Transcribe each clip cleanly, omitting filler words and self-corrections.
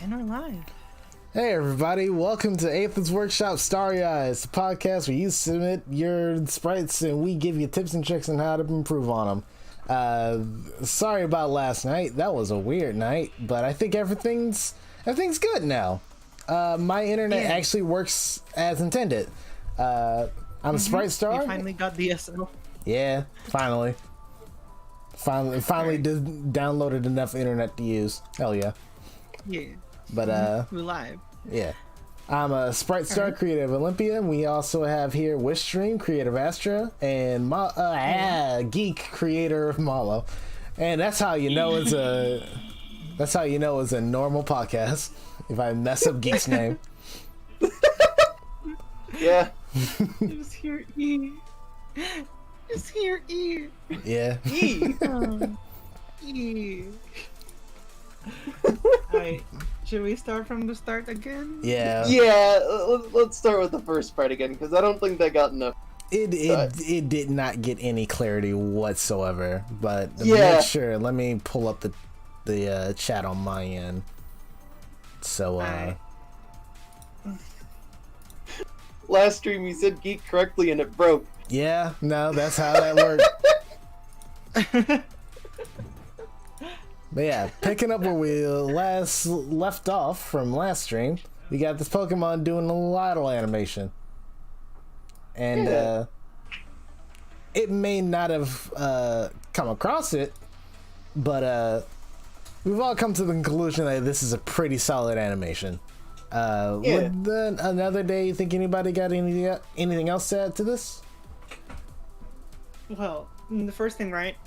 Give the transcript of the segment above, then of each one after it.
And we're live. Hey everybody, welcome to Aether's Workshop Starry Eyes, the podcast where you submit your sprites and we give you tips and tricks on how to improve on them. Sorry about last night, that was a weird night, but I think everything's good now. My internet actually works as intended. I'm a Sprite Star. You finally got DSL. Yeah, finally downloaded enough internet to use. Hell yeah. Yeah. But we're live. yeah. I'm a Sprite Star Creative Olympia, and we also have here Wishstream, Creative Astra, and Geek Creator of Malo. And that's how you know it's a normal podcast. If I mess up Geek's name. Yeah. Just hear E. Just hear E. Yeah. E. E. Alright. Should we start from the start again? Yeah. Yeah. Let's start with the first part again, because I don't think they got enough. It did not get any clarity whatsoever. But to Yeah. make sure, let me pull up the chat on my end. So Last stream you said geek correctly and it broke. yeah, no, that's how that worked. But yeah, picking up where we last left off from last stream, we got this Pokemon doing a little idle animation. And it may not have come across it, but we've all come to the conclusion that this is a pretty solid animation. Would another day, you think anybody got anything else to add to this? Well, the first thing, right?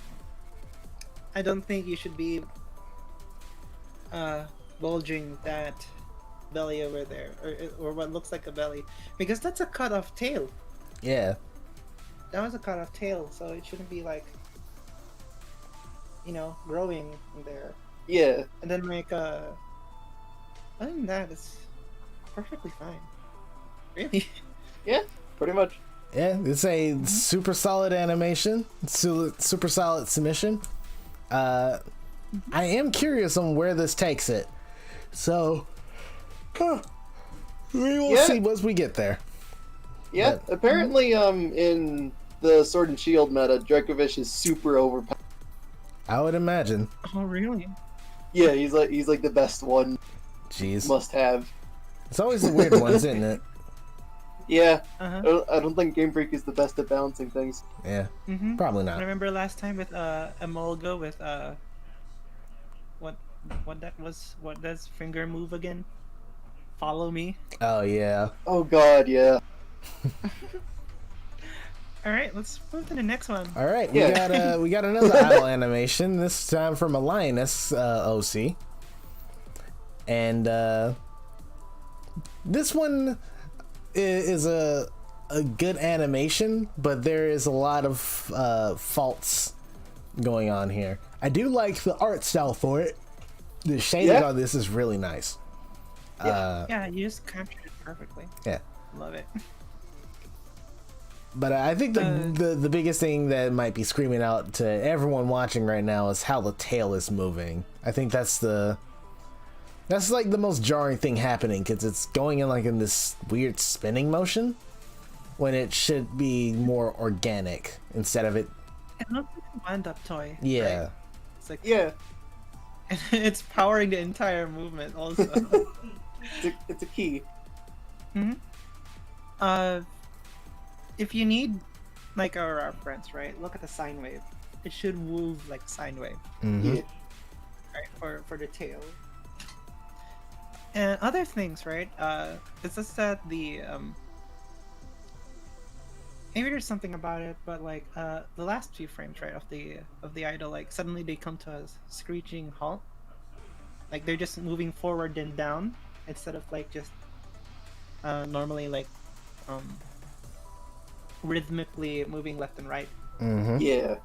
I don't think you should be bulging that belly over there, or what looks like a belly, because that's a cut off tail. Yeah. That was a cut off tail, so it shouldn't be like, growing in there. Yeah. And then other than that, it's perfectly fine. Really? Yeah. Pretty much. Yeah, it's a super solid animation, super solid submission. I am curious on where this takes it, so we will see once we get there. Yeah. But apparently, in the Sword and Shield meta, Dracovish is super overpowered. I would imagine. Oh, really? Yeah, he's like the best one. Jeez, Must have. it's always the weird ones, isn't it? Yeah. Uh-huh. I don't think Game Freak is the best at balancing things. Yeah, Mm-hmm. probably I not. remember last time with Emolga with what does finger move again? Follow me. Oh yeah. Oh God, yeah. All right, let's move to the next one. All right, Yeah. we got another idle animation. This time from a Lioness OC, and this one is a good animation, but there is a lot of faults going on here. I do like the art style for it. The shading on this is really nice. Yeah, you just captured it perfectly. Yeah. Love it. But I think the biggest thing that might be screaming out to everyone watching right now is how the tail is moving. I think that's like the most jarring thing happening, because it's going in this weird spinning motion when it should be more organic instead of it. It looks like a wind-up toy. Yeah. Right? It's like Yeah. it's powering the entire movement also. It's a key. If you need like a reference, right? Look at the sine wave. It should move like a sine wave, Mhm. Yeah. right? For the tail. And other things, right? It's just that the maybe there's something about it, but like the last few frames, right, of the idol, like suddenly they come to a screeching halt. Like they're just moving forward and down instead of like just normally like rhythmically moving left and right. Mhm. Yeah.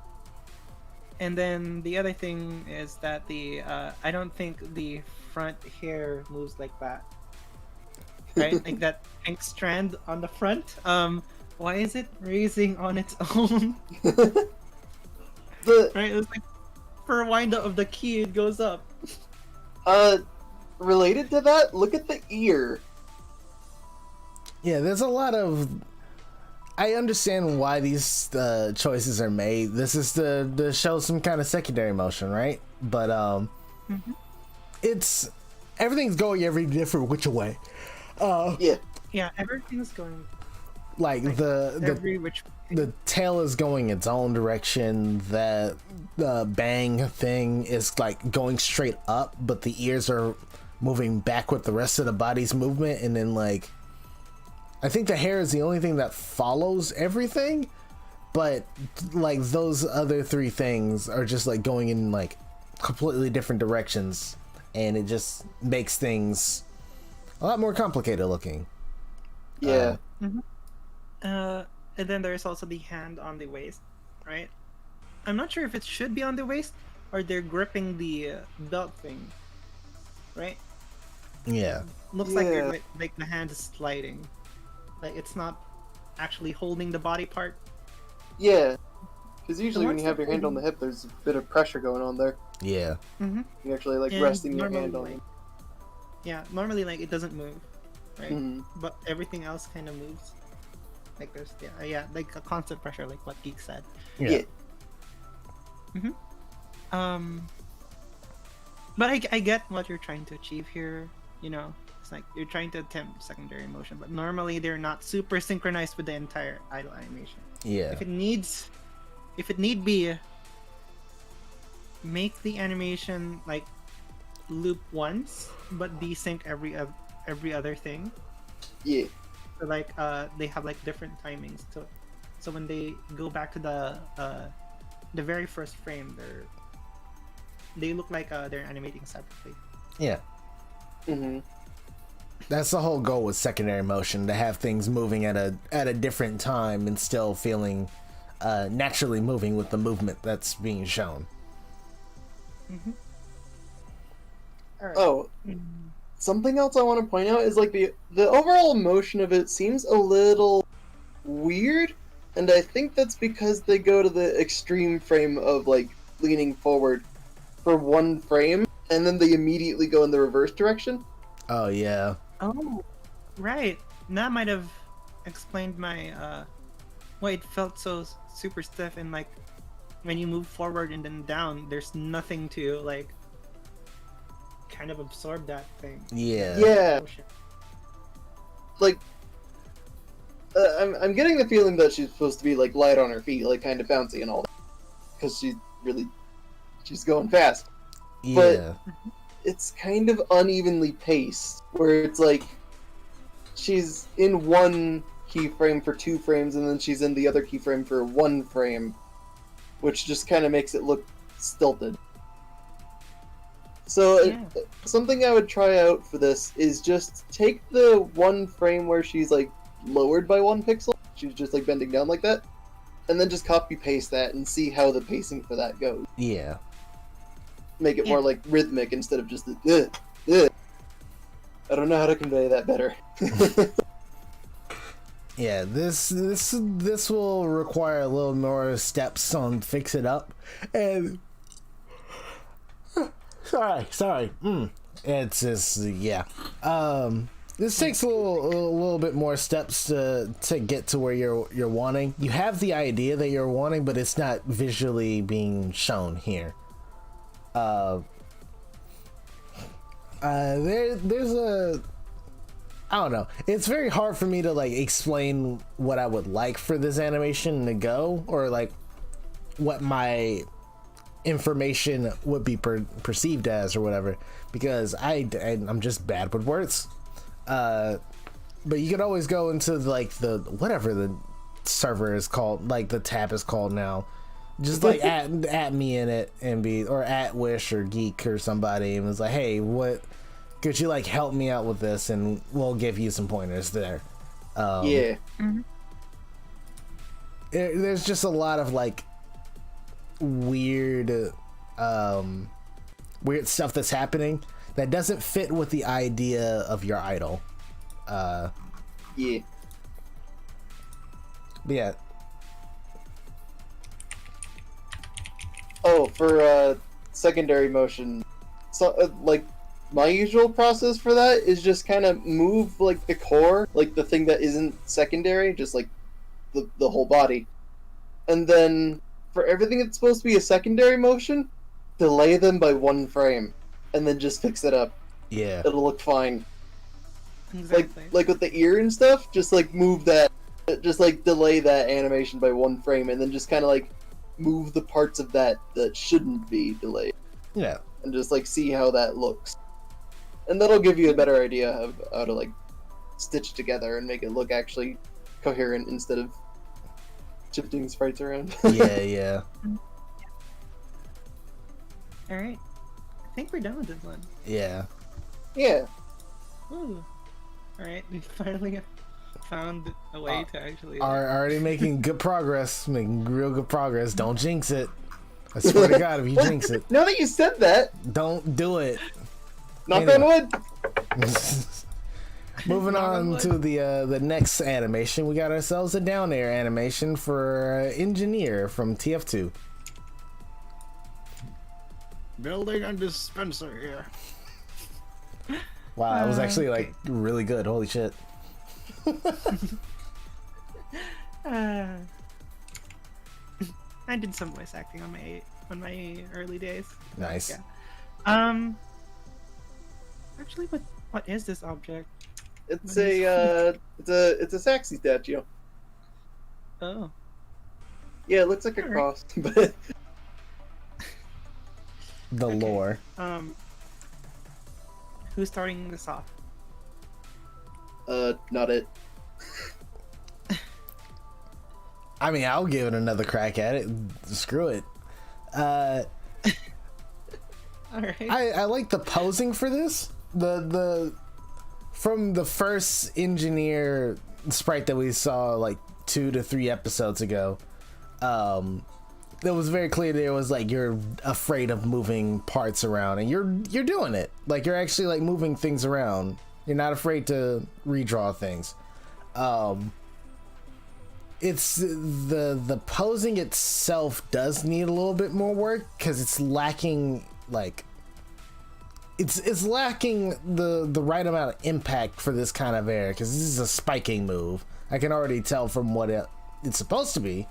And then the other thing is that the I don't think the front hair moves like that. Right? Like that pink strand on the front. Why is it raising on its own? The Right? It was like for a wind up of the key it goes up. related to that, look at the ear. Yeah, there's a lot of. I understand why these choices are made. This is to show some kind of secondary motion, right? But it's everything's going every different which way. Yeah, everything's going Like every which way. the tail is going its own direction. The bang thing is like going straight up, but the ears are moving back with the rest of the body's movement, and then like I think the hair is the only thing that follows everything, but like those other three things are just like going in like completely different directions, and it just makes things a lot more complicated looking. Yeah. And then there's also the hand on the waist, right? I'm not sure if it should be on the waist or they're gripping the belt thing, right? Yeah. Looks like they're like the hand is sliding, like it's not actually holding the body part. Yeah. Because usually when what's you have the your hand on the hip, there's a bit of pressure going on there. Yeah. You're actually like And resting your normally, hand on like, it. yeah, normally like it doesn't move, right? Mhm. But everything else kind of moves. Like there's like a constant pressure, like what Geek said. Yeah. But I get what you're trying to achieve here. You know, it's like you're trying to attempt secondary motion, but normally they're not super synchronized with the entire idle animation. Yeah. If it need be, make the animation like loop once, but desync every other thing. Yeah. So like they have like different timings. So when they go back to the very first frame, they look like they're animating separately. Yeah. Mm-hmm. That's the whole goal with secondary motion, to have things moving at a different time and still feeling naturally moving with the movement that's being shown. Alright. Oh, something else I want to point out is like the overall motion of it seems a little weird, and I think that's because they go to the extreme frame of like leaning forward for one frame, and then they immediately go in the reverse direction. Oh yeah. Oh, right. That might have explained my why it felt so super stiff, and like when you move forward and then down, there's nothing to like kind of absorb that thing. Yeah. Yeah. Like, I'm getting the feeling that she's supposed to be like light on her feet, like kind of bouncy and all that, because she's going fast. Yeah. It's kind of unevenly paced, where it's like she's in one keyframe for 2 frames, and then she's in the other keyframe for 1 frame, which just kind of makes it look stilted. So something I would try out for this is just take the 1 frame where she's like lowered by 1 pixel, she's just like bending down like that, and then just copy paste that and see how the pacing for that goes. Yeah. Make it more like rhythmic instead of just the I don't know how to convey that better. Yeah, this will require a little more steps on Fix It Up, and sorry. It's just this takes a little bit more steps to get to where you're wanting. You have the idea that you're wanting, but it's not visually being shown here. There's a, I don't know. It's very hard for me to like explain what I would like for this animation to go, or like what my information would be perceived as or whatever, because I'm just bad with words. But you could always go into like the whatever the server is called, like the tab is called now. Just like at me in it and or at Wish or Geek or somebody, and was like, hey, what could you like help me out with this, and we'll give you some pointers there. There's just a lot of like weird stuff that's happening that doesn't fit with the idea of your idol. Yeah. Oh, for secondary motion, so like my usual process for that is just kind of move like the core, like the thing that isn't secondary, just like the whole body. And then for everything that's supposed to be a secondary motion, delay them by 1 frame. And then just fix it up. Yeah. It'll look fine. Exactly. Like with the ear and stuff, just like move that, just like delay that animation by 1 frame, and then just kind of like move the parts of that shouldn't be delayed. Yeah. And just like see how that looks. And that'll give you a better idea of how to like stitch together and make it look actually coherent instead of shifting sprites around. Yeah. All right. I think we're done with this one. Yeah. Yeah. Ooh. All right. We finally found a way to actually. Already making good progress. Making real good progress. Don't jinx it. I swear to God, if you jinx it, Now that you said that, don't do it. knock on wood. Moving on to the next animation, we got ourselves a down air animation for Engineer from TF2. Building a dispenser here. Wow, that was actually like really good. Holy shit. I did some voice acting on my early days. Nice. Yeah. Actually, what is this object? It's a Saxy statue. Oh. Yeah, it looks like a Alright. cross, but The Okay. lore. Who's starting this off? not it. I mean, I'll give it another crack at it. Screw it. All right. I like the posing for this. The from the first Engineer sprite that we saw like 2 to 3 episodes ago. It was very clear that it was like you're afraid of moving parts around, and you're doing it. Like you're actually like moving things around. You're not afraid to redraw things. It's the posing itself does need a little bit more work because it's lacking like it's lacking the right amount of impact for this kind of air because this is a spiking move. I can already tell from what it's supposed to be.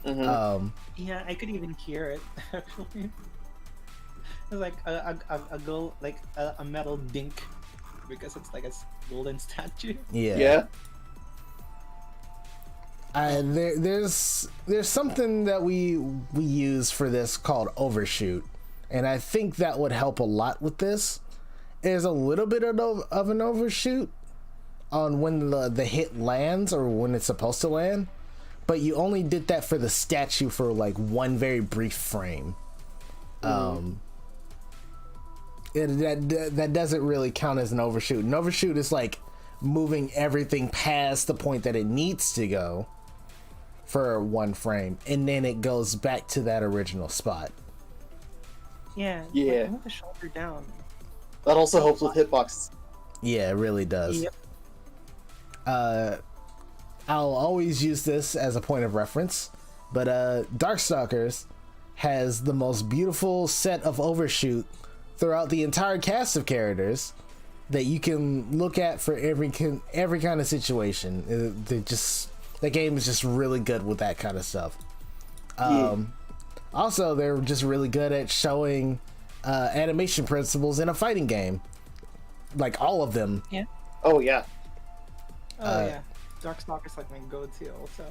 Mm-hmm. Yeah, I could even hear it actually. It's like a gold, like a metal dink, because it's like a golden statue. Yeah. There's something that we use for this called overshoot, and I think that would help a lot with this. There's a little bit of an overshoot on when the hit lands or when it's supposed to land, but you only did that for the statue for like one very brief frame. That doesn't really count as an overshoot. An overshoot is like moving everything past the point that it needs to go for 1 frame, and then it goes back to that original spot. Yeah. Yeah. Like, move the shoulder down. That also helps with hitboxes. Yeah, it really does. Yep. I'll always use this as a point of reference, but Darkstalkers has the most beautiful set of overshoot throughout the entire cast of characters that you can look at for every kind of situation. The game is just really good with that kind of stuff. Also, they're just really good at showing animation principles in a fighting game, like all of them. Yeah. Oh yeah. Oh yeah. Darkstalker's like my go-to also.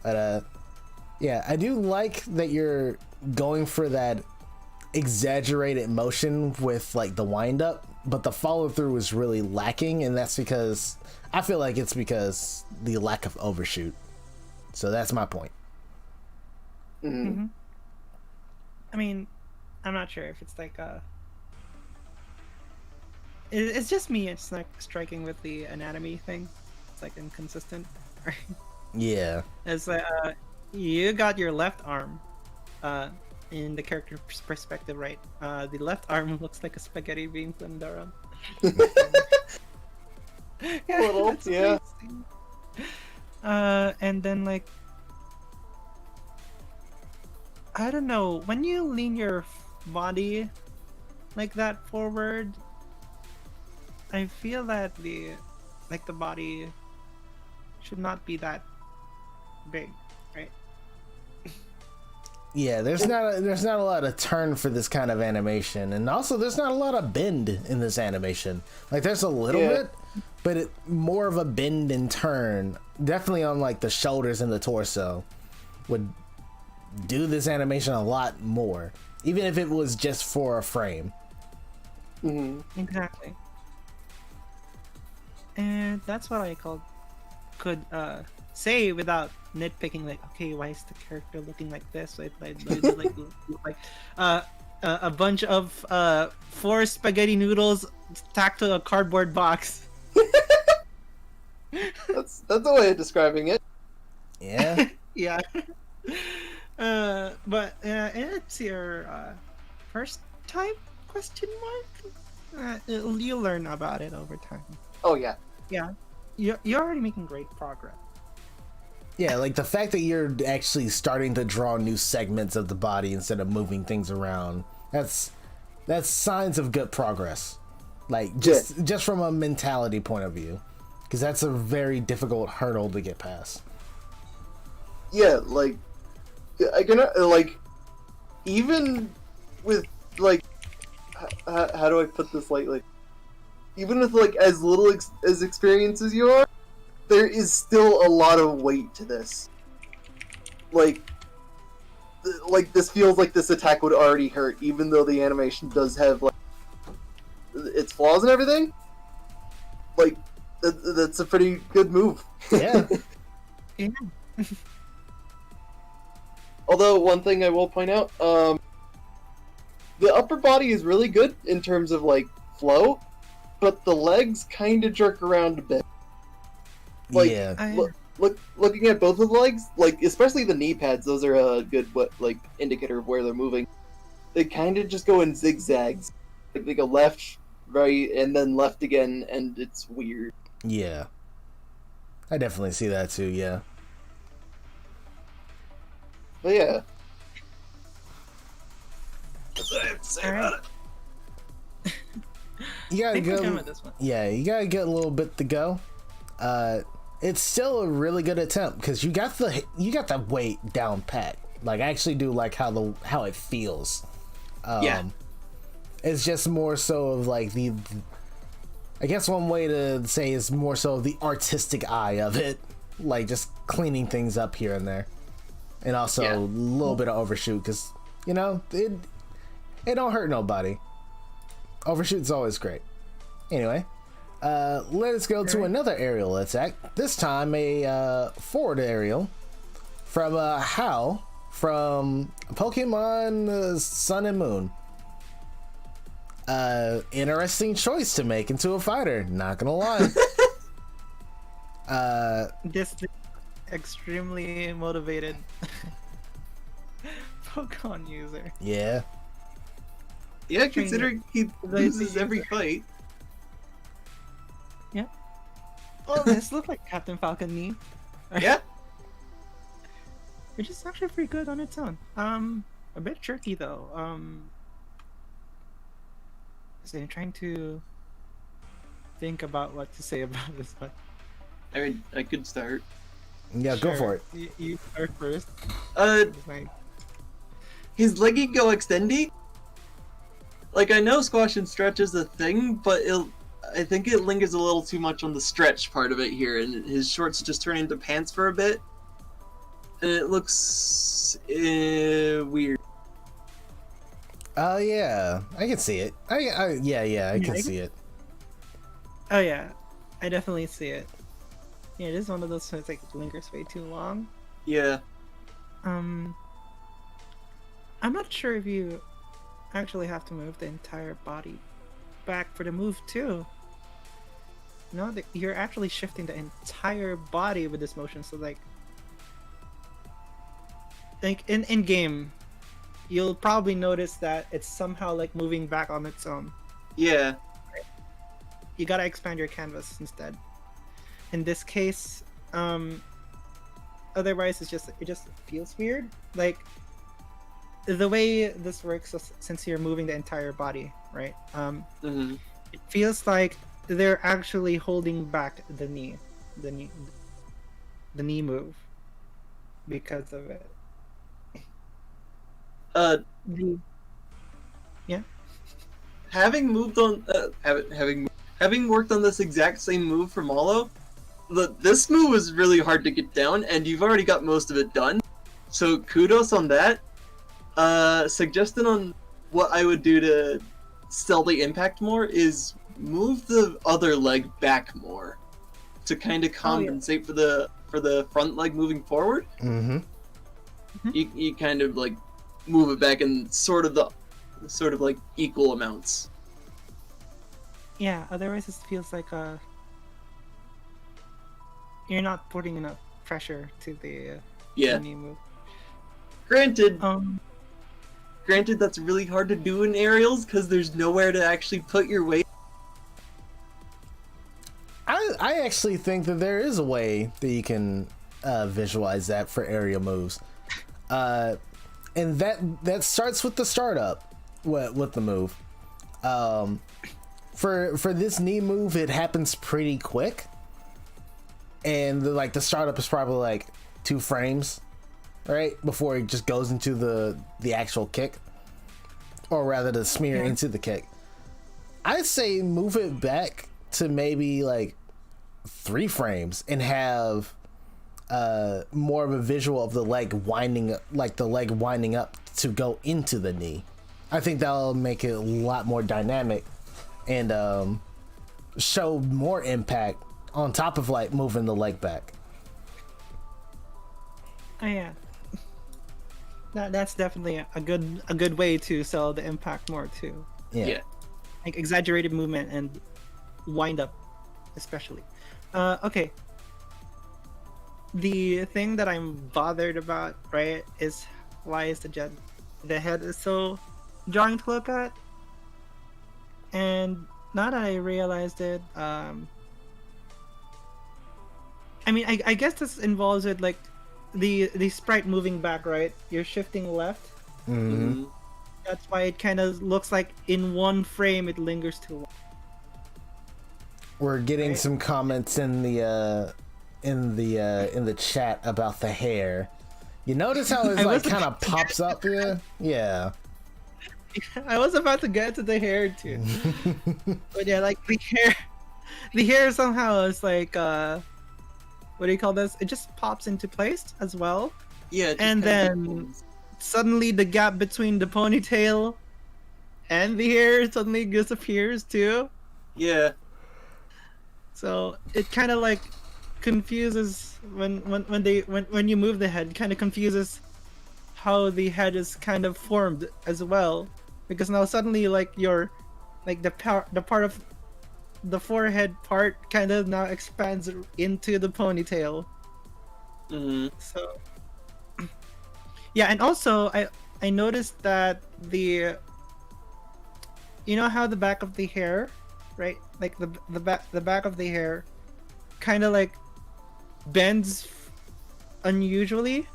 But yeah, I do like that you're going for that exaggerated motion with like the wind up, but the follow through is really lacking, and that's because I feel like it's because the lack of overshoot. So that's my point. Mm-hmm. I mean, I'm not sure if it's like it's just me. It's like striking with the anatomy thing. It's like inconsistent. Right? Yeah. It's you got your left arm, in the character's perspective, right? The left arm looks like a spaghetti being flipped around. A little, that's yeah. amazing. And then like, I don't know, when you lean your body like that forward, I feel that the body should not be that big, right? Yeah, there's not a lot of turn for this kind of animation, and also there's not a lot of bend in this animation. Like there's a little bit, but more of a bend and turn, definitely on like the shoulders and the torso, would do this animation a lot more, even if it was just for a frame. Exactly. And that's what I could say without nitpicking, like, okay, why is the character looking like this? Like a bunch of 4 spaghetti noodles tacked to a cardboard box. That's a way of describing it. Yeah. Yeah. But it's your first type question mark. You'll learn about it over time. Oh yeah. Yeah, you're already making great progress. Yeah, like the fact that you're actually starting to draw new segments of the body instead of moving things around. That's signs of good progress. Like just from a mentality point of view, because that's a very difficult hurdle to get past. Yeah, like I can like even with like how do I put this lightly? Even with like as little as experience as you are, there is still a lot of weight to this. Like this feels like this attack would already hurt, even though the animation does have like its flaws and everything. Like that's a pretty good move. Yeah. Yeah. Although one thing I will point out, the upper body is really good in terms of like flow, but the legs kind of jerk around a bit. Like, yeah. looking at both of the legs, like especially the knee pads, those are a good indicator of where they're moving. They kind of just go in zigzags, like they go left, right, and then left again, and it's weird. Yeah. I definitely see that too. Yeah. But yeah. You gotta Take your time go. with this one. Yeah, you gotta get a little bit to go. It's still a really good attempt because you got the weight down pat. Like I actually do like how it feels. Yeah. It's just more so of like I guess one way to say is more so the artistic eye of it, like just cleaning things up here and there, and also a little bit of overshoot because it don't hurt nobody. Overshoot's always great. Anyway, let us go to another aerial attack. This time a forward aerial from Howl from Pokemon Sun and Moon. Interesting choice to make into a fighter, not gonna lie. This extremely motivated Pokemon user. Yeah. Yeah, considering he loses every fight. Yeah. Oh, this looks like Captain Falcon knee. Yeah. Which is actually pretty good on its own. A bit tricky though. So I'm trying to think about what to say about this one. I mean, I could start. Yeah, go for it. You start first. His legging go extendy. Like, I know squash and stretch is a thing, but I think it lingers a little too much on the stretch part of it here, and his shorts just turn into pants for a bit. And it looks weird. Oh yeah, I can see it. I can see it. Oh yeah, I definitely see it. Yeah, it is one of those things like lingers way too long. Yeah. I'm not sure if you actually have to move the entire body back for the move too. No, you're actually shifting the entire body with this motion. So like in game, you'll probably notice that it's somehow like moving back on its own. Yeah. You gotta expand your canvas instead. In this case, otherwise it just feels weird. Like the way this works, since you're moving the entire body, right? Mm-hmm. It feels like they're actually holding back the knee, the knee move because of it. Uh, The, yeah. having moved on, having worked on this exact same move for Malo, this move was really hard to get down, and you've already got most of it done. So kudos on that. Suggestion on what I would do to sell the impact more is move the other leg back more to kind of compensate for the front leg moving forward. Mm-hmm. You kind of like move it back in sort of like equal amounts. Yeah, otherwise it feels like you're not putting enough pressure to the knee move. Granted, Um, that's really hard to do in aerials because there's nowhere to actually put your weight. I actually think that there is a way that you can visualize that for aerial moves, and that starts with the startup with the move. For this knee move, it happens pretty quick, and the startup is probably like 2 frames, right, before it just goes into the actual kick, or rather the smear into the kick. I'd say move it back to maybe like 3 frames and have more of a visual of the leg winding up to go into the knee. I think that'll make it a lot more dynamic and show more impact on top of like moving the leg back. Oh yeah, that's definitely a good way to sell the impact more too. Yeah. Like exaggerated movement and wind up, especially. Okay. The thing that I'm bothered about, right, is why is the head is so jarring to look at, and now that I realized it, I mean, I guess this involves it like the sprite moving back, right? You're shifting left. Mm-hmm. That's why it kind of looks like in one frame it lingers too long. We're getting some comments in the chat about the hair. You notice how it like kind of pops up here? Yeah. I was about to get to the hair too. But yeah, like the hair somehow is like what do you call this? It just pops into place as well. Yeah. And then suddenly the gap between the ponytail and the hair suddenly disappears too. Yeah. So it kind of like confuses when you move the head, kind of confuses how the head is kind of formed as well, because now suddenly like your like the part of the forehead part kind of now expands into the ponytail. Mm-hmm. So yeah, and also I noticed that you know how the back of the hair, right, like the back of the hair kind of like bends unusually,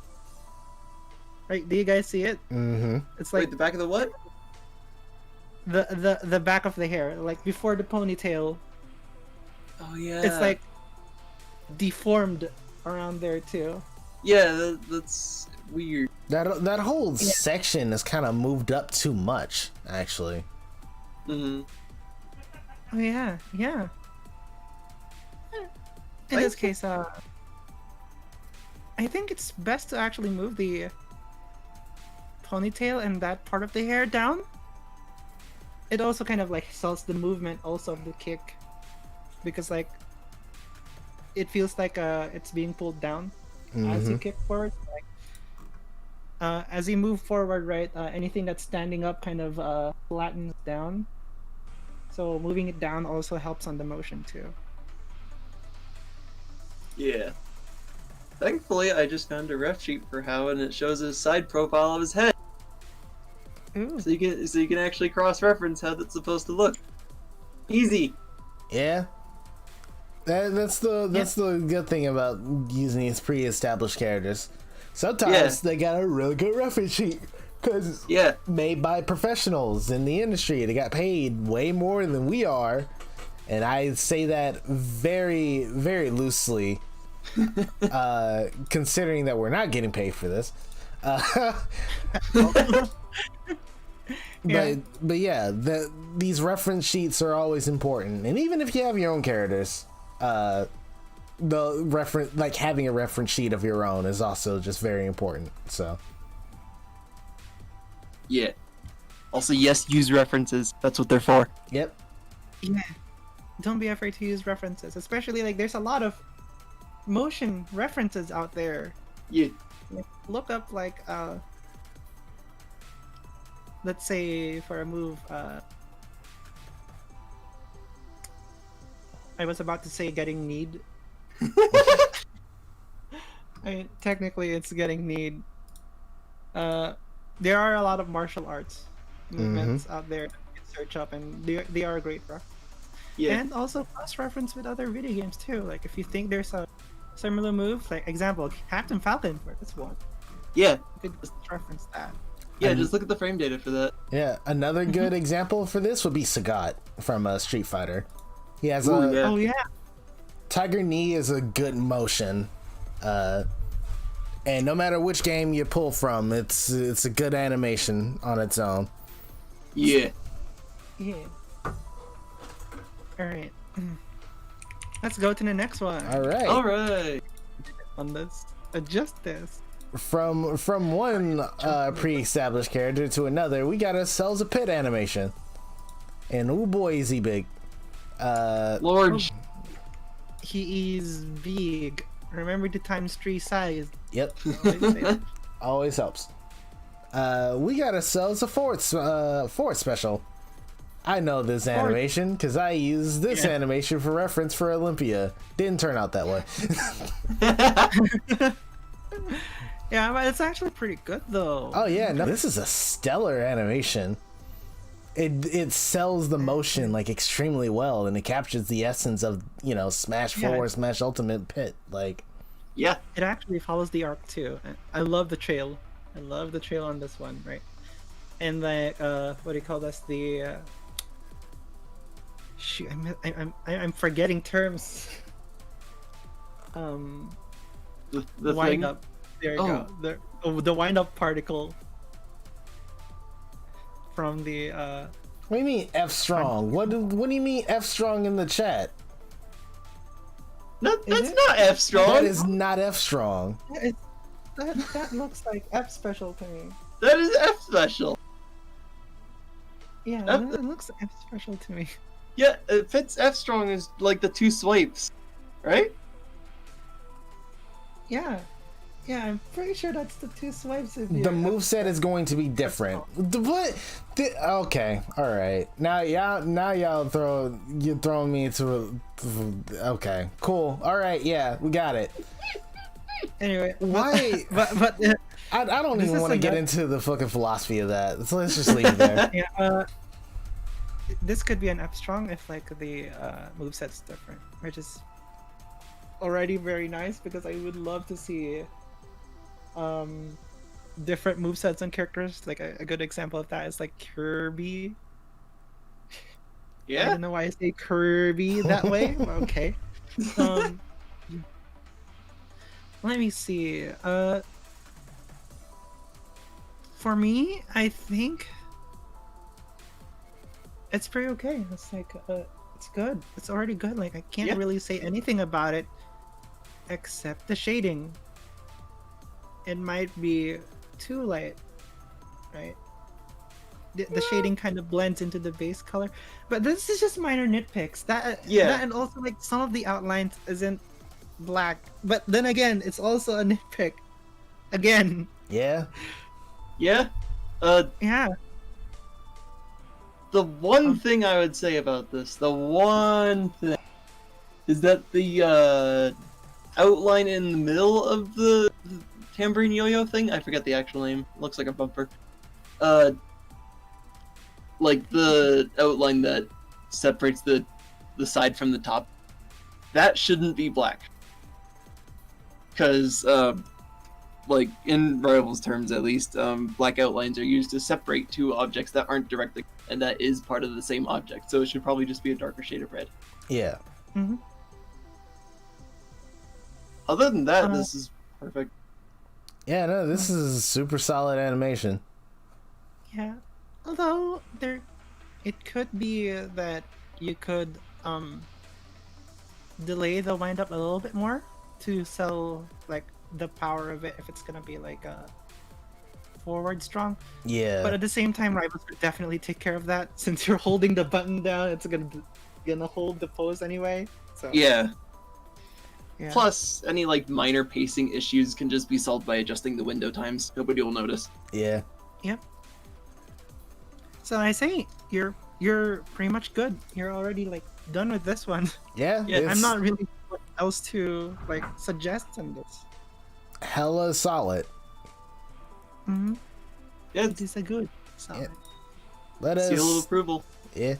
right? Do you guys see it? Mm-hmm. It's like wait, the back of the what? The back of the hair, like before the ponytail. Oh yeah. It's like deformed around there too. Yeah, that's weird. That whole section is kind of moved up too much, actually. Mm-hmm. Oh yeah, yeah. In this case, I think it's best to actually move the ponytail and that part of the hair down. It also kind of like sells the movement also of the kick, because like it feels like it's being pulled down as you kick forward. Like, as you move forward, right, anything that's standing up kind of flattens down. So moving it down also helps on the motion too. Yeah. Thankfully, I just found a ref sheet for Howl, and it shows a side profile of his head. Ooh. So you can actually cross-reference how that's supposed to look. Easy. Yeah. That's the good thing about using these pre-established characters. Sometimes they got a really good reference sheet. Because Yeah. made by professionals in the industry. They got paid way more than we are. And I say that very, very loosely, considering that we're not getting paid for this. Yeah. But yeah, these reference sheets are always important. And even if you have your own characters, the reference, like having a reference sheet of your own is also just very important. So Yeah. Also, yes, use references. That's what they're for. yep. Yeah. Don't be afraid to use references, especially like there's a lot of motion references out there. Yeah. Like, look up like let's say for a move I was about to say getting need. I mean, technically it's getting need. There are a lot of martial arts movements out there that you can search up, and they are great, bro. Yeah. And also cross-reference with other video games too. Like if you think there's a similar move, like example, Captain Falcon for this one, Yeah. you could just reference that. Yeah, just look at the frame data for that. Yeah, another good example for this would be Sagat from Street Fighter. He has Ooh, a yeah. Oh yeah, Tiger Knee is a good motion, and no matter which game you pull from, it's a good animation on its own. Yeah. yeah. All right, let's go to the next one. All right. Alright. On this, adjust this. From one pre-established character to another, we got ourselves a pit animation, and oh boy, is he big! Lord. He is big. Remember the times 3 size. Yep, Always say that. always helps. We got ourselves a fourth special. I know this animation because I used this animation for reference for Olympia. Didn't turn out that way. Yeah, but it's actually pretty good though. Oh yeah, no, this is a stellar animation. It sells the motion like extremely well, and it captures the essence of Smash 4, Smash Ultimate Pit. Like, Yeah. It actually follows the arc too. I love the trail. I love the trail on this one, right? And like, what do you call this? The shoot, I'm forgetting terms. The Wind thing. up. There you go. The wind up particle from the what do you mean F strong? What do you mean F strong in the chat? No, that's it? not F strong. That is not F strong. that looks like F special to me. That is F special. Yeah, F- it looks F special to me. Yeah, it fits F strong as like the 2 swipes, right? Yeah. Yeah, I'm pretty sure that's the 2 swipes of you. The moveset is going to be different. What? Okay, all right. Now y'all throwing me into okay, cool. All right, yeah, we got it. Anyway, Why? but I don't This even is want to a get good- into the fucking philosophy of that. So let's just leave it there. yeah, this could be an F strong if like the moveset's different, which is already very nice because I would love to see different movesets and characters. Like a good example of that is like Kirby. I Yeah. don't know why I say Kirby that way. Okay. Um, let me see. For me, I think it's pretty okay. It's like it's good. It's already good. Like I can't Yeah. really say anything about it except the shading. It might be too light, right? The shading kind of blends into the base color, but this is just minor nitpicks. That and also like some of the outlines isn't black, but then again, it's also a nitpick. Again, Yeah. Yeah. yeah. The one thing I would say about this, the one thing, is that the outline in the middle of the tambourine yo-yo thing, I forget the actual name, looks like a bumper. Like the outline that separates the side from the top, that shouldn't be black. Because like in Rivals terms at least, black outlines are used to separate two objects that aren't directly, and that is part of the same object. So it should probably just be a darker shade of red. Yeah. Mm-hmm. Other than that, this is perfect. Yeah, no, this is super solid animation. Yeah, although it could be that you could delay the wind up a little bit more to sell like the power of it if it's gonna be like a forward strong. Yeah. But at the same time, rivals could definitely take care of that since you're holding the button down. It's gonna hold the pose anyway. So Yeah. yeah. Plus, any like minor pacing issues can just be solved by adjusting the window times. Nobody will notice. Yeah. Yep. So I say you're pretty much good. You're already like done with this one. Yeah. Yeah, I'm not really sure what else to like suggest in this. hella solid. Mm-hmm. Yeah, It is a good. So Yeah. Let us. seal of approval. Yeah.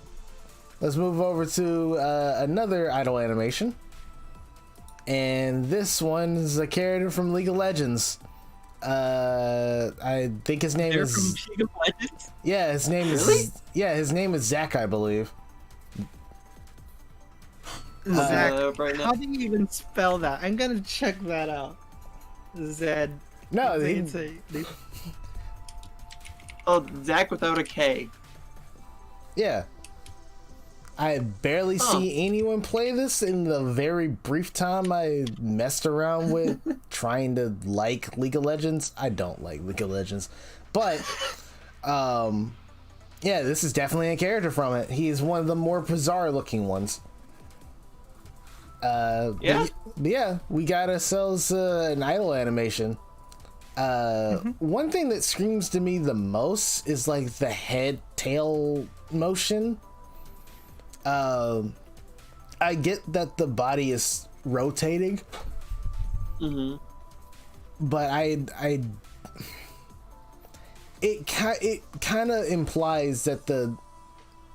Let's move over to another idol animation. And this one is a character from League of Legends. I think his name they're is. from League of Legends. Yeah, his name Really? is. Yeah, his name is Zack, I believe. Zack. Right now. How do you even spell that? I'm gonna check that out. Zed. No, They- he, it's a- they- Oh, Zack without a K. yeah. I barely see anyone play this in the very brief time I messed around with trying to like League of Legends. I don't like League of Legends. But, yeah, this is definitely a character from it. He's one of the more bizarre looking ones. Yeah? But yeah, we got ourselves an idol animation. One thing that screams to me the most is like the head tail motion. I get that the body is rotating, but it kind of implies that the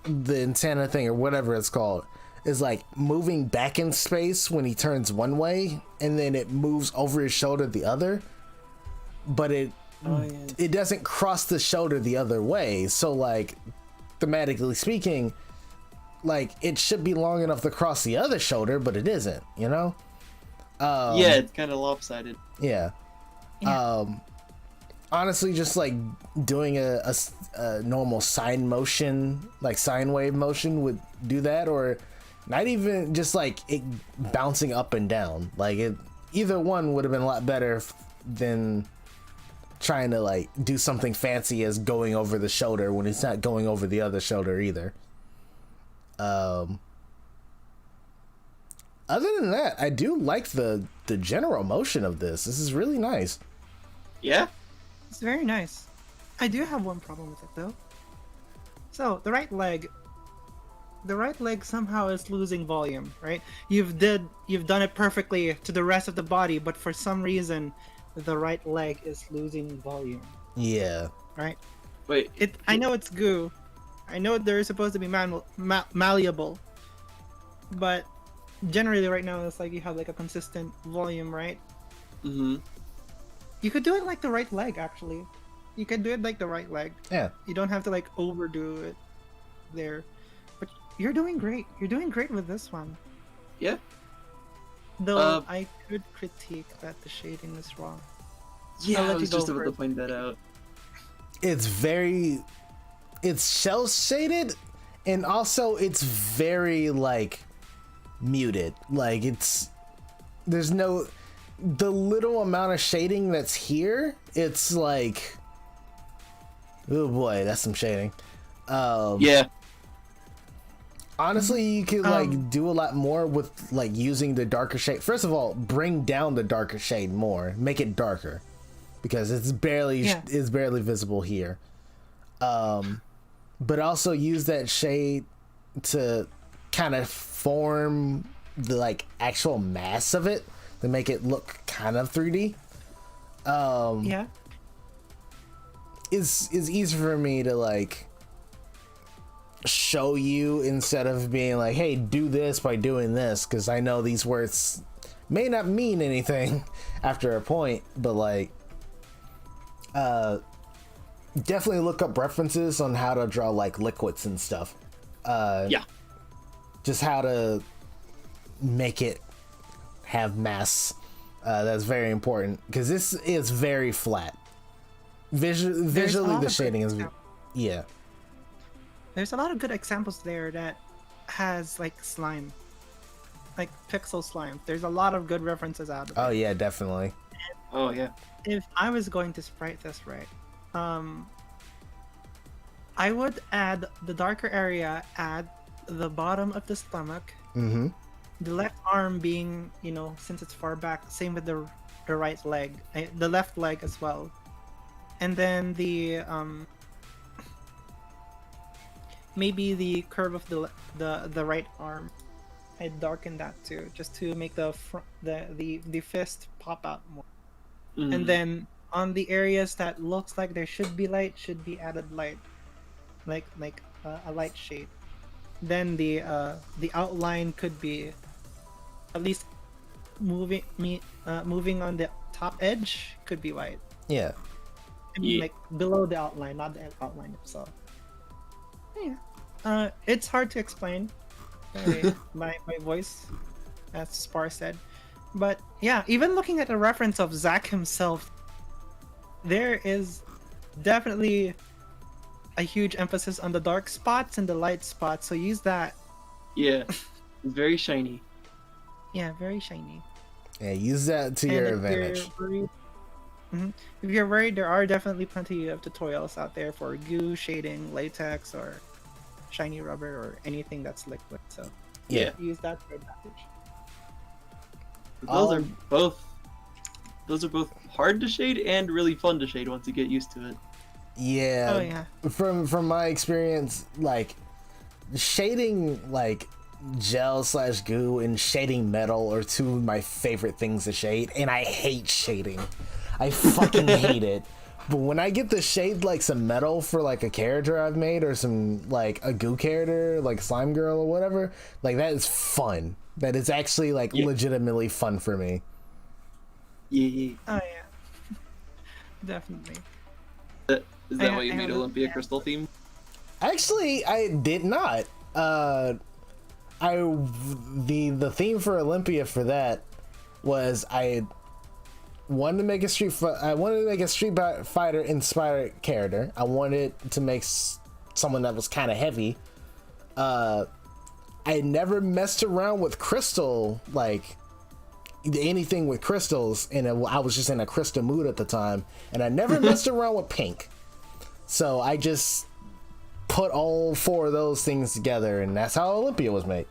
antenna thing or whatever it's called is like moving back in space when he turns one way, and then it moves over his shoulder the other, but it doesn't cross the shoulder the other way. So like thematically speaking, like it should be long enough to cross the other shoulder, but it isn't, you know? Yeah, it's kind of lopsided. Yeah. Honestly, just like doing a normal sine motion, like sine wave motion would do that, or not even just like it bouncing up and down. Like it, either one would have been a lot better than trying to like do something fancy as going over the shoulder when it's not going over the other shoulder either. Other than that, I do like the general motion of this. This is really nice. Yeah? It's very nice. I do have one problem with it though. So the right leg somehow is losing volume, right? You've done it perfectly to the rest of the body, but for some reason, the right leg is losing volume, Yeah. right? Wait, I know it's goo. I know they're supposed to be malleable, but generally right now it's like you have like a consistent volume, right? mm-hmm. You could do it like the right leg, actually. You could do it like the right leg. Yeah. You don't have to like overdo it there. But you're doing great. You're doing great with this one. Yeah? Though I could critique that the shading is wrong. Yeah, I'll I let was you go just about to first. point that out. It's shell shaded, and also it's very like muted. Like there's no, the little amount of shading that's here, it's like, oh boy, that's some shading. Yeah. Honestly, you could like do a lot more with like using the darker shade. First of all, bring down the darker shade more, make it darker, because it's barely visible here. But also use that shade to kind of form the like actual mass of it to make it look kind of 3D. Yeah. Is easy for me to like show you instead of being like, hey, do this by doing this, because I know these words may not mean anything after a point, but like Definitely look up references on how to draw like liquids and stuff. Yeah. Just how to make it have mass. That's very important because this is very flat. Visually, the shading is yeah. There's a lot of good examples there that has like slime, like pixel slime. There's a lot of good references out of it. Oh yeah, definitely. Oh yeah. If I was going to sprite this right, I would add the darker area at the bottom of the stomach. Mm-hmm. The left arm being, since it's far back, same with the right leg, the left leg as well, and then the maybe the curve of the right arm. I darken that too, just to make the fist pop out more. Mm. And then on the areas that looks like there should be light, should be added light, like a light shade. Then the outline could be at least moving on the top edge could be white. Yeah. I mean, like below the outline, not the outline itself. Yeah. It's hard to explain my voice, as Spar said. But yeah, even looking at the reference of Zack himself, there is definitely a huge emphasis on the dark spots and the light spots. So use that. Yeah. It's very shiny. Yeah, very shiny. Yeah, use that to your advantage. If you're worried, there are definitely plenty of tutorials out there for goo, shading, latex, or shiny rubber, or anything that's liquid. So yeah, use that to your advantage. Those are both hard to shade and really fun to shade once you get used to it. Yeah. Oh yeah. From my experience, like shading like gel/goo and shading metal are two of my favorite things to shade, and I hate shading. I fucking hate it. But when I get to shade like some metal for like a character I've made, or some like a goo character like Slime Girl or whatever, like that is fun. That is actually like legitimately fun for me. Yeah. Oh yeah. Definitely. Is that why you made Olympia Crystal theme? Actually, I did not. The theme for Olympia for that was I wanted to make a Street Fighter inspired character. I wanted to make someone that was kind of heavy. I never messed around with crystal, like anything with crystals, and I was just in a crystal mood at the time, and I never messed around with pink. So I just put all four of those things together, and that's how Olympia was made.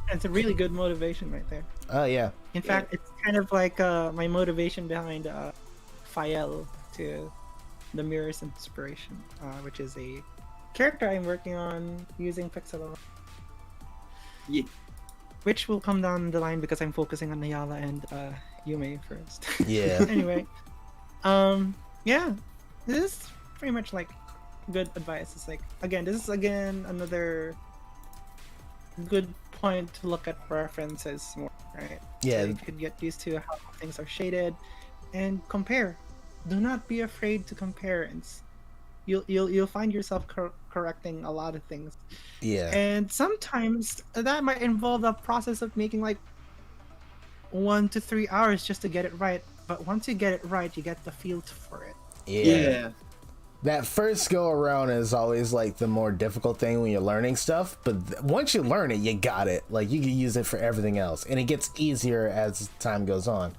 That's a really good motivation right there. Oh yeah. In fact, it's kind of like my motivation behind Fael to the Mirror's Inspiration, which is a character I'm working on using pixel art. Yeah. Which will come down the line because I'm focusing on Nayala and Yume first. Yeah. Anyway, yeah, this is pretty much like good advice. It's like, this is another good point to look at references more, right? Yeah. So you could get used to how things are shaded and compare. Do not be afraid to compare, and you'll find yourself correcting a lot of things. Yeah. And sometimes that might involve the process of making like 1 to 3 hours just to get it right. But once you get it right, you get the feel for it. Yeah. That first go around is always like the more difficult thing when you're learning stuff, but once you learn it, you got it. Like you can use it for everything else, and it gets easier as time goes on.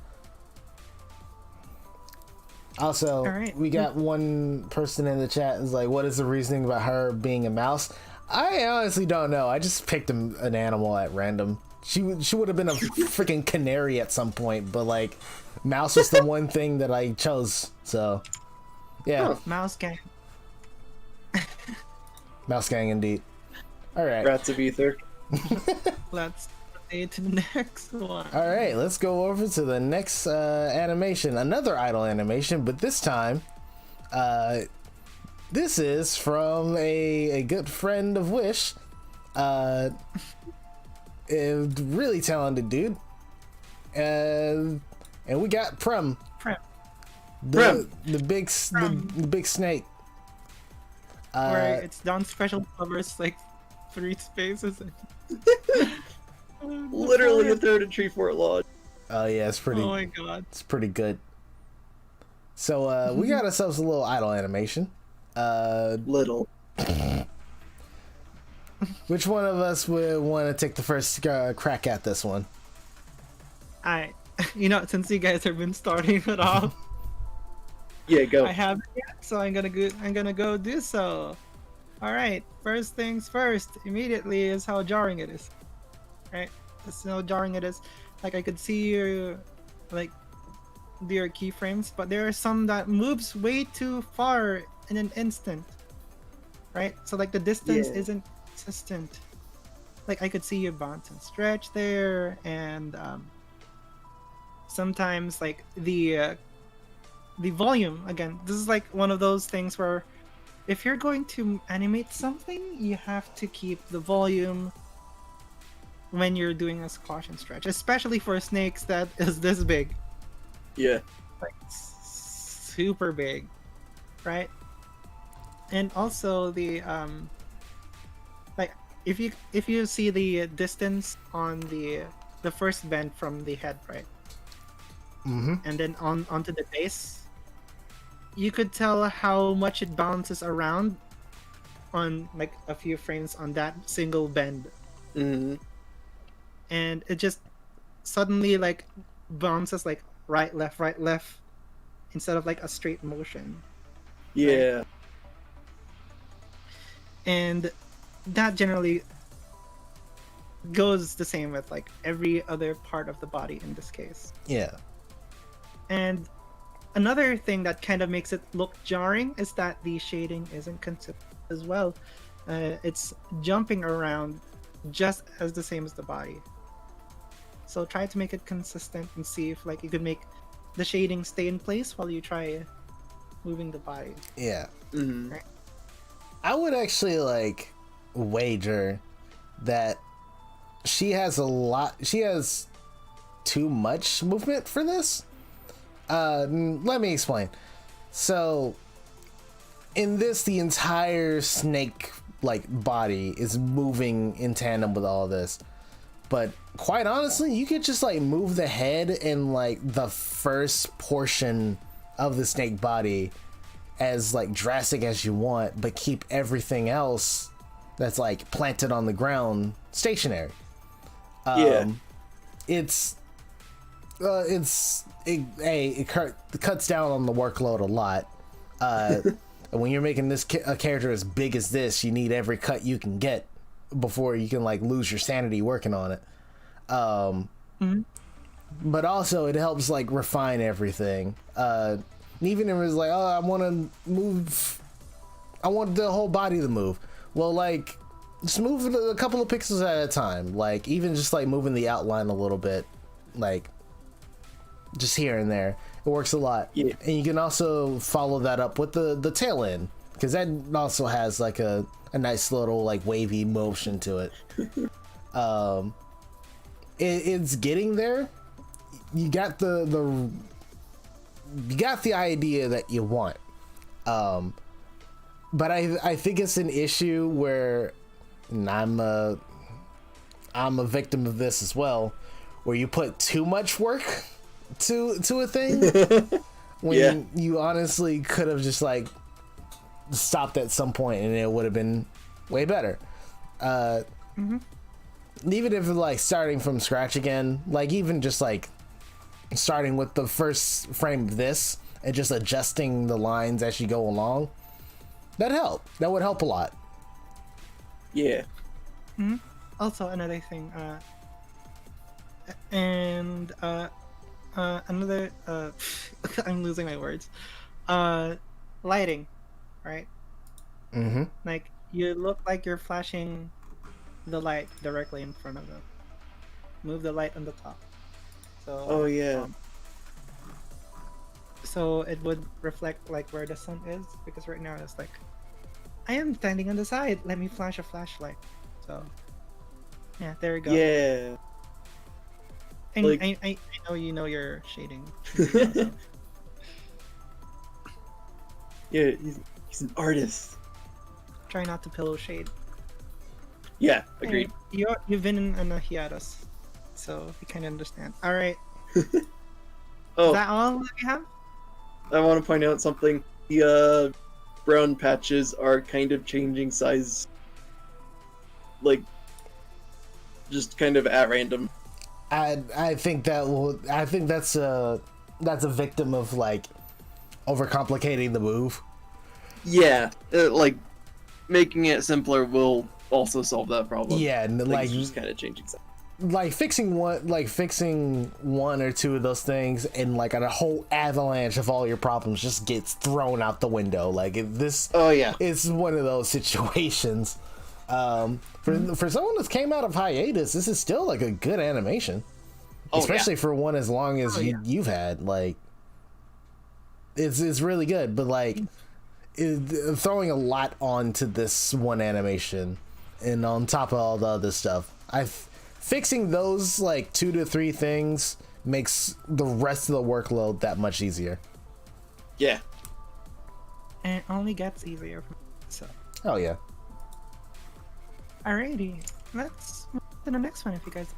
Also, we got one person in the chat is like, what is the reasoning about her being a mouse? I honestly don't know. I just picked an animal at random. She would have been a freaking canary at some point, but like mouse was the one thing that I chose. So yeah. Mouse gang. Mouse gang indeed. All right. Rats of Aether. Let's proceed to the next one. All right, let's go over to the next animation. Another idol animation, but this time, this is from a good friend of Wish. A really talented dude. And we got Prem. The big snake. Where it's down special covers like 3 spaces. Literally a third of tree fort lodge. Oh yeah, it's pretty. Oh my god. It's pretty good. So we got ourselves a little idle animation. Little. Which one of us would want to take the first crack at this one? Since you guys have been starting it off, Yeah, go. I haven't yet, so I'm gonna go do so. All right. First things first. Immediately is how jarring it is. Right. That's how jarring it is. Like I could see your keyframes, but there are some that moves way too far in an instant. Right. So like the distance isn't consistent. Like I could see you bounce and stretch there, and sometimes like the volume again. This is like one of those things where if you're going to animate something, you have to keep the volume when you're doing a squash and stretch, especially for snakes that is this big. Yeah. Like super big, right? And also the like if you see the distance on the first bend from the head, right? Mm-hmm. And then onto the base, you could tell how much it bounces around on like a few frames on that single bend. Mm-hmm. And it just suddenly like bounces like right left instead of like a straight motion. Yeah. Right? And that generally goes the same with like every other part of the body in this case. Yeah. And another thing that kind of makes it look jarring is that the shading isn't consistent as well. It's jumping around just as the same as the body. So try to make it consistent and see if like you could make the shading stay in place while you try moving the body. Yeah. Mm-hmm. Right. I would actually like wager that she has too much movement for this. Let me explain. So in this, the entire snake like body is moving in tandem with all of this. But quite honestly, you could just like move the head and like the first portion of the snake body as like drastic as you want, but keep everything else that's like planted on the ground stationary. It cuts down on the workload a lot. When you're making this a character as big as this, you need every cut you can get before you can like lose your sanity working on it. But also it helps like refine everything. Even if it's like, oh, I want the whole body to move. Well, like just move it a couple of pixels at a time. Like even just like moving the outline a little bit, like just here and there, it works a lot. Yeah. And you can also follow that up with the tail end, because that also has like a nice little like wavy motion to it. It's getting there. You got the idea that you want, but I think it's an issue where, and I'm a victim of this as well, where you put too much work to a thing when you honestly could have just like stopped at some point and it would have been way better. Even if like starting from scratch again, like even just like starting with the first frame of this and just adjusting the lines as you go along, that would help a lot. Yeah. Also another thing, another I'm losing my words. Lighting, right? Like you look like you're flashing the light directly in front of them. Move the light on the top. So Oh yeah. So it would reflect like where the sun is, because right now it's like I am standing on the side. Let me flash a flashlight. So yeah, there we go. Yeah. And Like- I know you know your shading. Yeah, he's an artist. Try not to pillow shade. Yeah, agreed. You've been in a hiatus, so you kind of understand. All right. Oh, Is that all that you have? I want to point out something. The brown patches are kind of changing size, like just kind of at random. I think that's a victim of like overcomplicating the move. Yeah, like making it simpler will also solve that problem. Yeah, and like it's just kind of changing size. Like fixing one or two of those things, and like a whole avalanche of all your problems just gets thrown out the window. Like this. Oh yeah, it's one of those situations. For someone that came out of hiatus, this is still like a good animation, especially for one as long as you've had. Like, it's really good, but like throwing a lot onto this one animation, and on top of all the other stuff, fixing those like 2 to 3 things makes the rest of the workload that much easier. Yeah, And it only gets easier. So. Oh yeah. Alrighty, let's move to the next one if you guys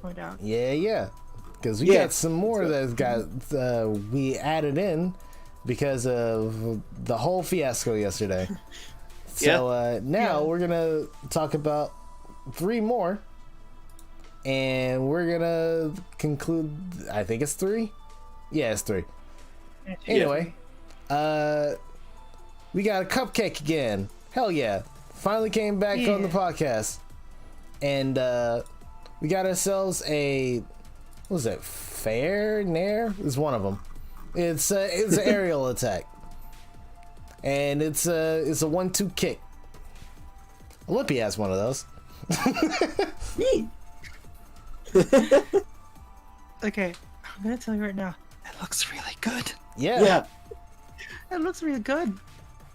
point out. Yeah. Because we got some more that got we added in because of the whole fiasco yesterday. So now we're gonna talk about 3 more, and we're gonna conclude. I think it's 3. Yeah, it's 3. Anyway, we got a Cupcake again. Hell yeah! Finally came back on the podcast, and we got ourselves a what was it? Fair Nair is one of them. It's an aerial attack, and it's a 1-2 kick. Olympia has one of those. Okay, I'm gonna tell you right now, it looks really good. Yeah. It looks really good.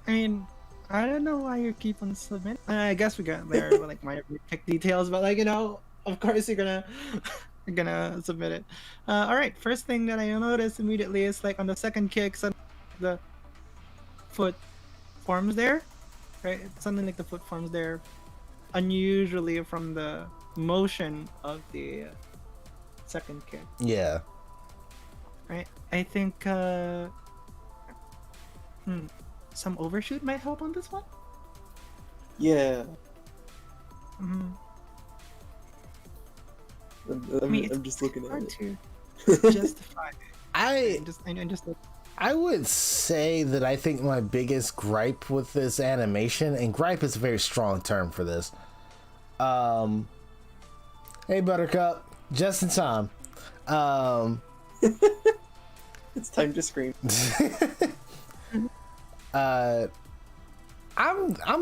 I mean, I don't know why you keep on submitting. I guess we got there with like minor tech details, but like of course you're gonna submit it. All right, first thing that I noticed immediately is like on the second kick, the foot forms there, right? Something like the foot forms there, unusually from the motion of the second kick. Yeah. Right. I think some overshoot might help on this one. Yeah. Mm-hmm. I'm just looking at hard it. to justify it. I just I would say that I think my biggest gripe with this animation, and gripe is a very strong term for this. Hey Buttercup, just in time. It's time to scream. I'm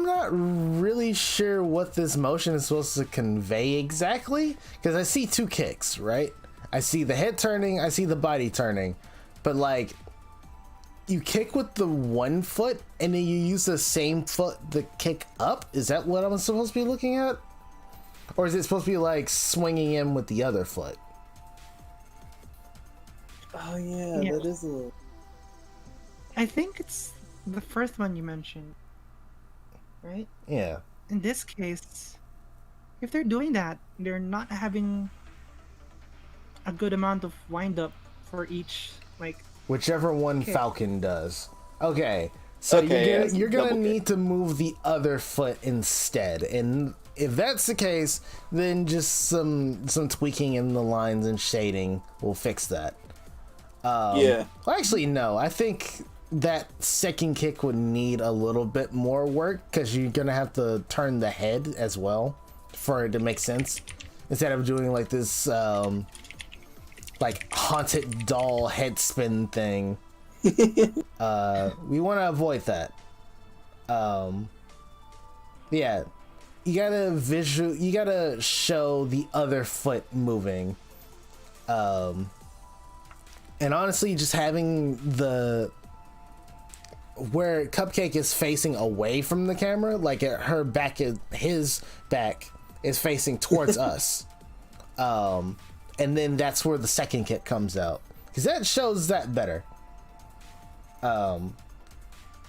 not really sure what this motion is supposed to convey exactly, because I see 2 kicks, right? I see the head turning, I see the body turning, but like you kick with the one foot and then you use the same foot to kick up. Is that what I'm supposed to be looking at, or is it supposed to be like swinging in with the other foot? Oh yeah, that is a little... I think it's the first one you mentioned, right? Yeah. In this case, if they're doing that, they're not having a good amount of wind up for each, like, Whichever one kick. Falcon does. Okay. So you're gonna need to move the other foot instead, and if that's the case, then just some tweaking in the lines and shading will fix that. Well, actually, no. I think that second kick would need a little bit more work because you're gonna have to turn the head as well for it to make sense, instead of doing like this like haunted doll head spin thing. We want to avoid that. Yeah, you gotta show the other foot moving. And honestly, just having where Cupcake is facing away from the camera, like his back is facing towards us. And then that's where the second kick comes out, because that shows that better.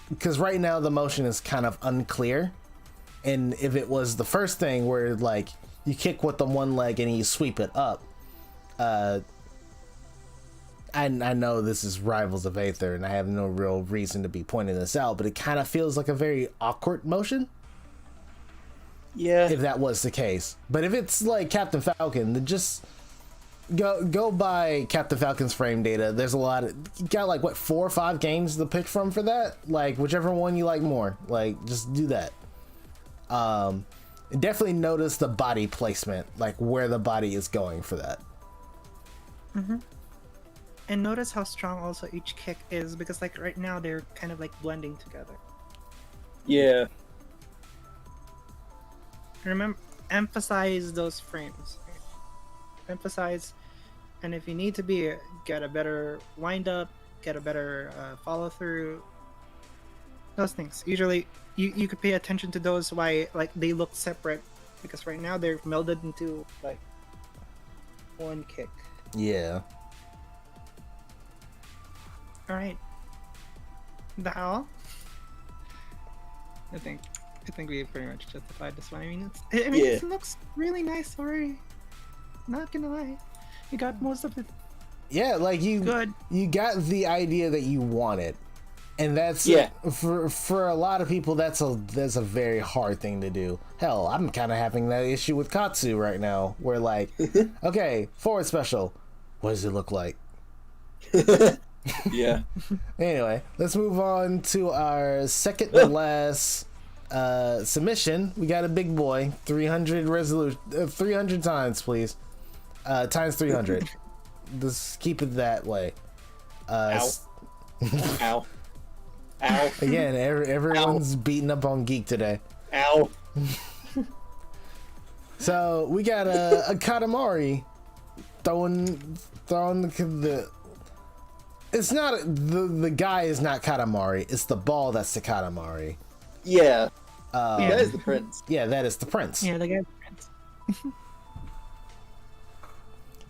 because right now the motion is kind of unclear, and if it was the first thing where like you kick with the one leg and you sweep it up, I know this is Rivals of Aether, and I have no real reason to be pointing this out, but it kind of feels like a very awkward motion. Yeah. If that was the case. But if it's like Captain Falcon, then just go by Captain Falcon's frame data. There's a lot of, you got like what, 4 or 5 games to pick from for that? Like whichever one you like more. Like just do that. Definitely notice the body placement, like where the body is going for that. Mm-hmm. And notice how strong also each kick is, because like right now they're kind of like blending together. Yeah. Remember, emphasize those frames. Emphasize, and if you need to be, get a better wind up, get a better follow through. Those things. Usually, you could pay attention to those, why like they look separate, because right now they're melded into like one kick. Yeah. All right. The Howl. I think we pretty much justified this one. I mean, it looks really nice already. Not gonna lie, you got most of it. Yeah, like you got the idea that you wanted, and that's for a lot of people that's a very hard thing to do. Hell, I'm kind of having that issue with Katsu right now, where like, okay, forward special, what does it look like? Yeah. Anyway, let's move on to our second to last submission. We got a big boy, 300 resolution, 300 times, please. Times 300. Just keep it that way. Ow. Ow. Ow. Again, everyone's beating up on Geek today. Ow. So we got a Katamari throwing the. It's not the guy is not Katamari. It's the ball that's the Katamari. Yeah. That is the prince. Yeah, that is the prince. Yeah, the guy's the prince.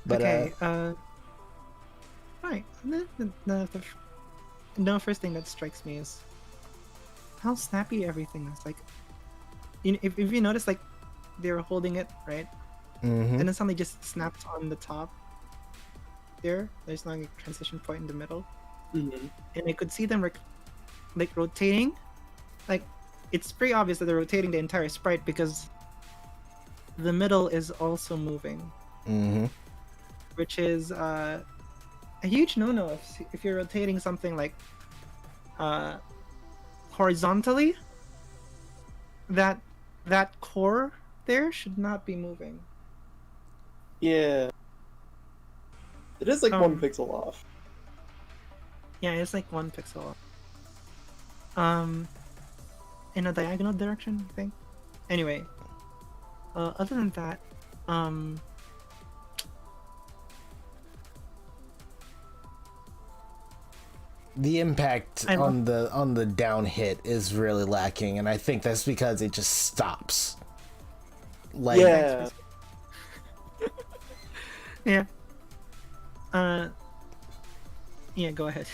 But okay. Right. The first thing that strikes me is how snappy everything is. Like, if you notice, like they're holding it right, and then suddenly just snaps on the top. There's not a transition point in the middle, and I could see them like rotating. Like, it's pretty obvious that they're rotating the entire sprite because the middle is also moving, which is a huge no-no if you're rotating something like horizontally. That core there should not be moving. Yeah. It is like 1 pixel off. Yeah, it's like 1 pixel off. In a diagonal direction, I think. Anyway, other than that, the impact on the down hit is really lacking, and I think that's because it just stops. Like, yeah. Yeah. Yeah, go ahead.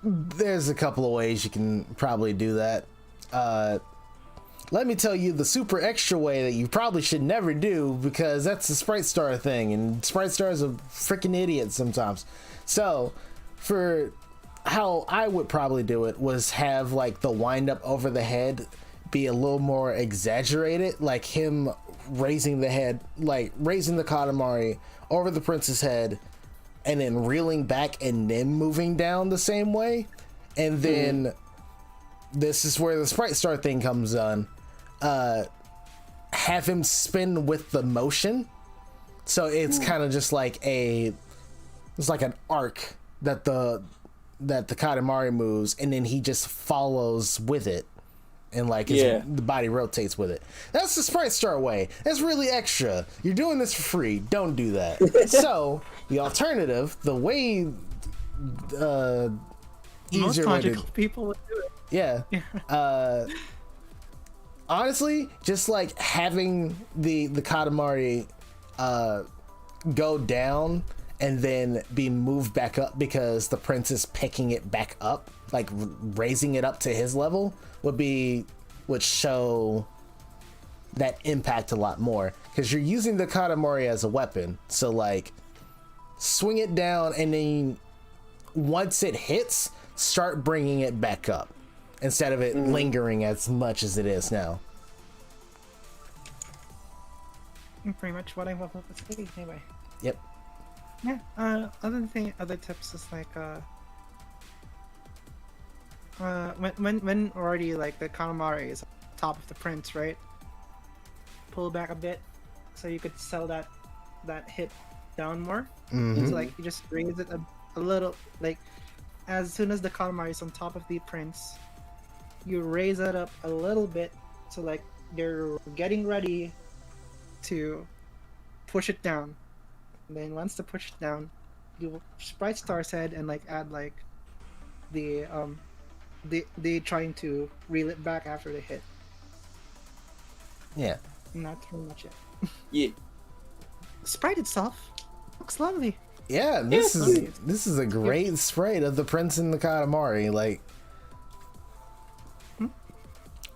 There's a couple of ways you can probably do that. Let me tell you the super extra way that you probably should never do, because that's the Sprite Star thing, and Sprite Star is a freaking idiot sometimes. So, for how I would probably do it was have like the wind up over the head be a little more exaggerated, like him raising the head, like raising the Katamari over the prince's head and then reeling back and then moving down the same way. And then this is where the Sprite Star thing comes on. Have him spin with the motion, so it's kind of just like it's like an arc that the Katamari moves, and then he just follows with it, and like the body rotates with it. That's the Sprite Star way. That's really extra. You're doing this for free. Don't do that. So the alternative, the way most easier logical way to, people would do it. Yeah. Honestly, just like having the Katamari go down and then be moved back up because the prince is picking it back up, like raising it up to his level, would show that impact a lot more, because you're using the Katamari as a weapon. So like swing it down, and then once it hits, start bringing it back up instead of it lingering as much as it is now. Pretty much what I love with this movie, anyway. Yep. Yeah. Other tips is like when already like the Katamari is on top of the prince, right? Pull back a bit so you could sell that hit down more. So like you just raise it a little, like as soon as the Katamari is on top of the prince, you raise it up a little bit, so like they're getting ready to push it down. And then once they push it down, you sprite Star's head and like add like the trying to reel it back after the hit. Yeah. And that's pretty much it. Yeah. Sprite itself looks lovely. Yeah, this is a great sprite of the prince and the Katamari. Like,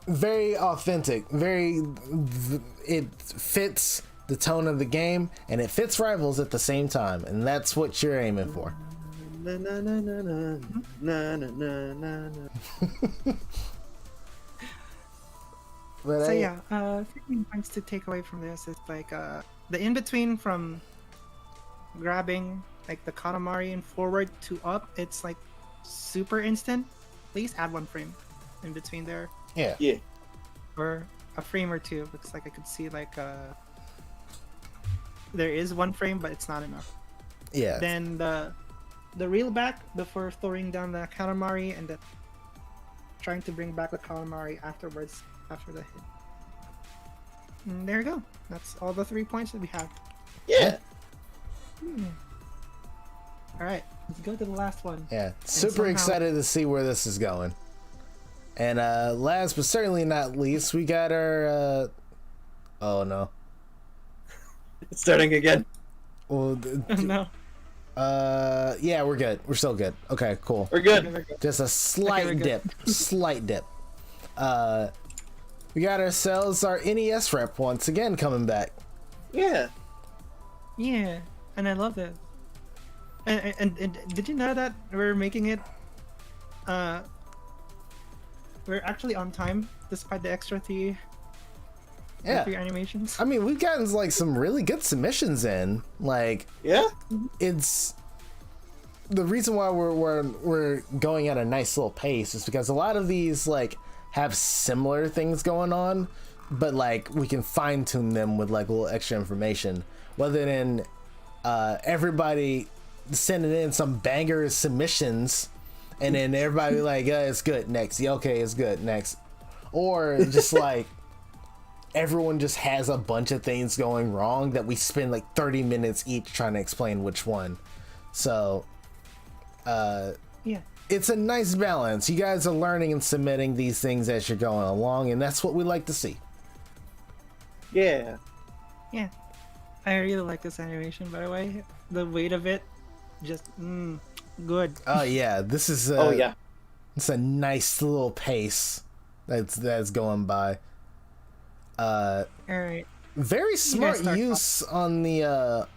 very authentic. It fits the tone of the game, and it fits Rivals at the same time, and that's what you're aiming for. Na, na, na, na, na, na, na, na, na. But So yeah, three main points to take away from this is like the in between from grabbing like the Katamari and forward to up, it's like super instant. Please add 1 frame in between there, yeah. Yeah. or a frame or two, because like I could see like there is 1 frame, but it's not enough. Yeah. Then the reel back before throwing down the Katamari, and then trying to bring back the Katamari afterwards after the hit. And there you go. That's all the 3 points that we have. Yeah. All right, let's go to the last one. Yeah, super somehow- excited to see where this is going. And last but certainly not least, we got our oh no. It's starting again. Well, No, yeah, we're good. We're still good. Okay, cool. We're good. we're good. Just a slight we're good. dip. Slight dip. We got ourselves our NES rep once again coming back. Yeah. Yeah, and I love it. And did you know that we're making it? We're actually on time despite the extra three Yeah. animations. I mean, we've gotten like some really good submissions in. Like, Yeah. it's the reason why we're going at a nice little pace is because a lot of these like have similar things going on, but like we can fine tune them with like a little extra information, rather than everybody sending in some banger submissions and then everybody like, yeah, it's good next. Yeah, okay, it's good next. Or just like everyone just has a bunch of things going wrong that we spend like 30 minutes each trying to explain which one. So Yeah. it's a nice balance. You guys are learning and submitting these things as you're going along, and that's what we like to see. Yeah. Yeah. I really like this animation, by the way. The weight of it, just good. Oh yeah, this is Oh yeah. it's a nice little pace that's going by. All right. Very smart start use on the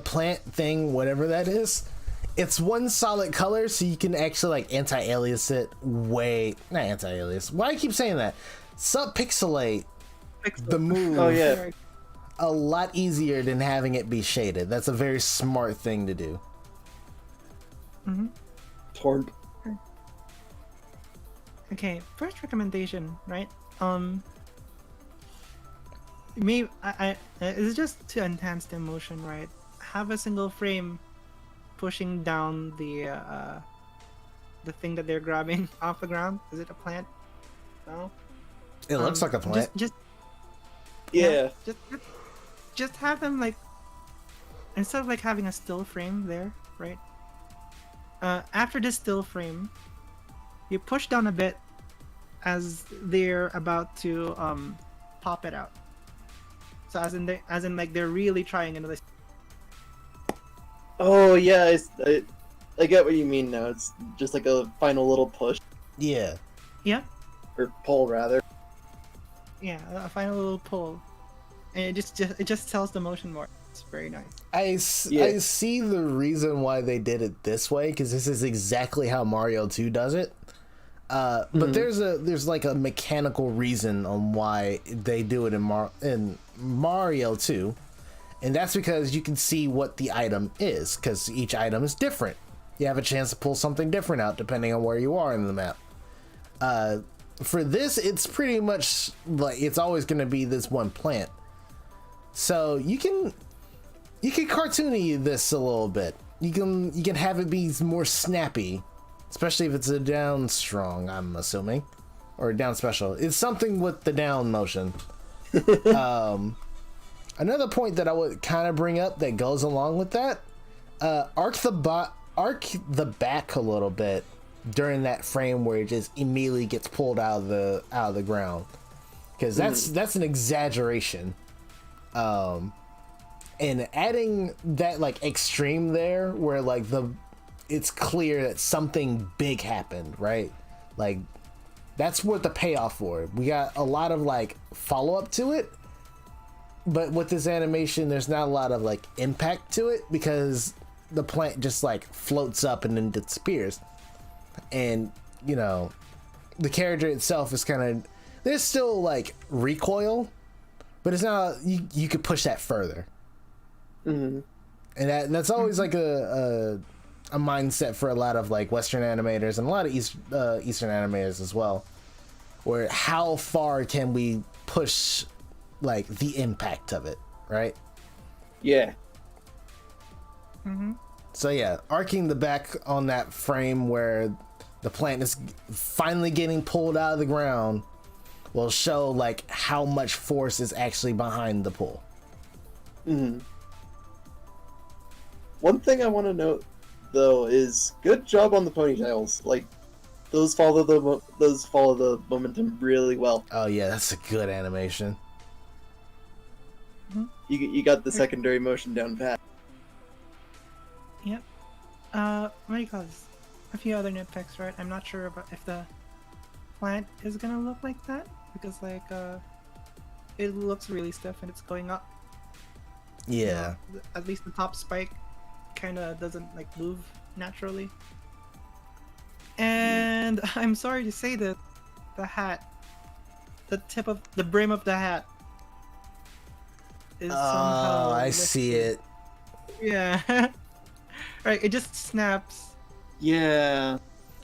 plant thing, whatever that is. It's one solid color, so you can actually like anti-alias it not anti-alias. Why do I keep saying that? Subpixelate the move. Oh yeah. A lot easier than having it be shaded. That's a very smart thing to do. Torn. Okay, first recommendation, right? Maybe it's just to enhance the emotion, right? Have a single frame pushing down the thing that they're grabbing off the ground. Is it a plant? No. It looks like a plant. Just Yeah. just have them like, instead of like having a still frame there, right? After this still frame, you push down a bit as they're about to pop it out. So as in like they're really trying into this. Oh yeah, I get what you mean now. It's just like a final little push Yeah. Yeah, or pull rather. yeah, a final little pull, and it just tells the motion more. It's very nice. I Yeah. see the reason why they did it this way, because this is exactly how Mario 2 does it. But there's like a mechanical reason on why they do it in Mario 2, and that's because you can see what the item is, because each item is different. You have a chance to pull something different out depending on where you are in the map. For this, it's pretty much like it's always going to be this one plant. So you can cartoony this a little bit. You can have it be more snappy, especially if it's a down strong, I'm assuming, or down special. It's something with the down motion. Another point that I would kind of bring up that goes along with that, arc the back a little bit during that frame where it just immediately gets pulled out of the ground, because that's an exaggeration. And adding that like extreme there where like it's clear that something big happened, right? Like that's what the payoff for. We got a lot of like follow up to it, but with this animation there's not a lot of like impact to it because the plant just like floats up and then disappears. And you know, the character itself is kind of, there's still like recoil, but it's not, you could push that further. And that's always like a mindset for a lot of like Western animators and a lot of Eastern animators as well, where how far can we push like the impact of it, right? Yeah. So yeah, arcing the back on that frame where the plant is finally getting pulled out of the ground will show like how much force is actually behind the pull. One thing I want to note though is good job on the ponytails. Like those follow the momentum really well. Oh yeah, that's a good animation. You got the secondary motion down pat. Yep. What do you call this? A few other nitpicks, right? I'm not sure about if the plant is gonna look like that because like it looks really stiff and it's going up. Yeah. At least the top spike kind of doesn't like move naturally. And I'm sorry to say that the hat, the tip of the brim of the hat, is somehow. Oh, I see it. Yeah. Right. It just snaps. Yeah.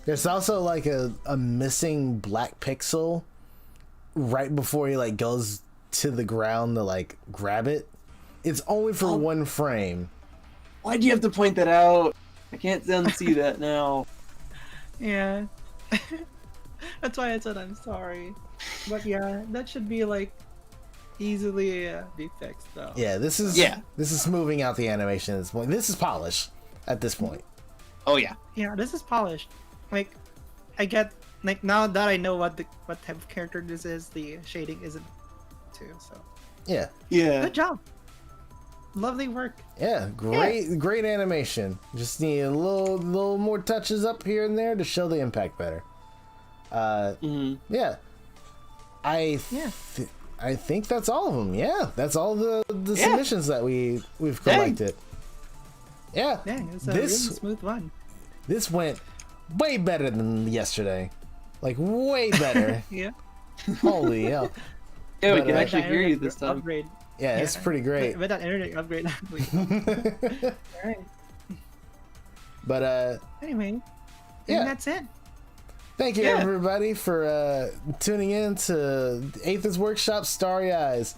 There's also like a missing black pixel right before he like goes to the ground to like grab it. It's only for one frame. Why do you have to point that out? I can't unsee that now. Yeah. That's why I said I'm sorry. But yeah, that should be like easily be fixed though. Yeah, this is smoothing out the animation at this point. This is polish at this point. Oh yeah. Yeah, this is polished. Like, I get like now that I know what type of character this is, the shading isn't too. So Yeah. Yeah. good job. Lovely work. Yeah, great animation. Just need a little more touches up here and there to show the impact better. Yeah. I think that's all of them. Yeah, that's all the submissions that we've collected. Yeah. Dang, it was a really smooth one. This went way better than yesterday. Like way better. Yeah. Holy hell. Yeah, we But, can actually hear you this time. Upgrade. Yeah, it's pretty great. With that internet upgrade. Alright. But Anyway, yeah. that's it. thank you everybody for tuning in to Aether's Workshop Starry Eyes.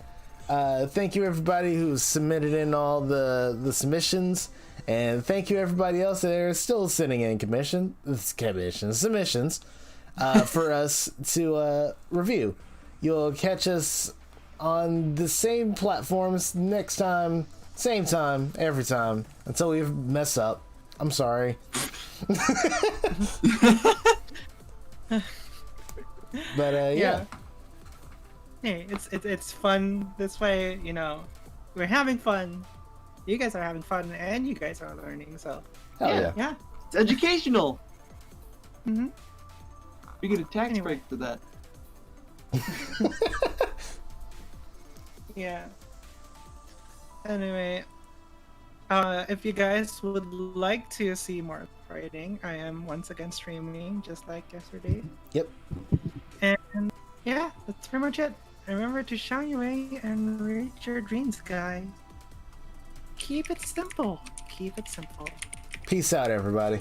Thank you everybody who submitted in all the submissions, and thank you everybody else that are still sending in submissions for us to review. You'll catch us on the same platforms next time, same time, every time, until we mess up. I'm sorry. But yeah. Hey, it's fun this way, you know. We're having fun. you guys are having fun and you guys are learning. So Hell Yeah. yeah. yeah. It's educational. Hmm. We get a tax Anyway. break for that. Yeah. Anyway, if you guys would like to see more writing, I am once again streaming just like yesterday. Yep. And yeah, that's pretty much it. Remember to shine your way and reach your dreams, guys. Keep it simple. Keep it simple. Peace out, everybody.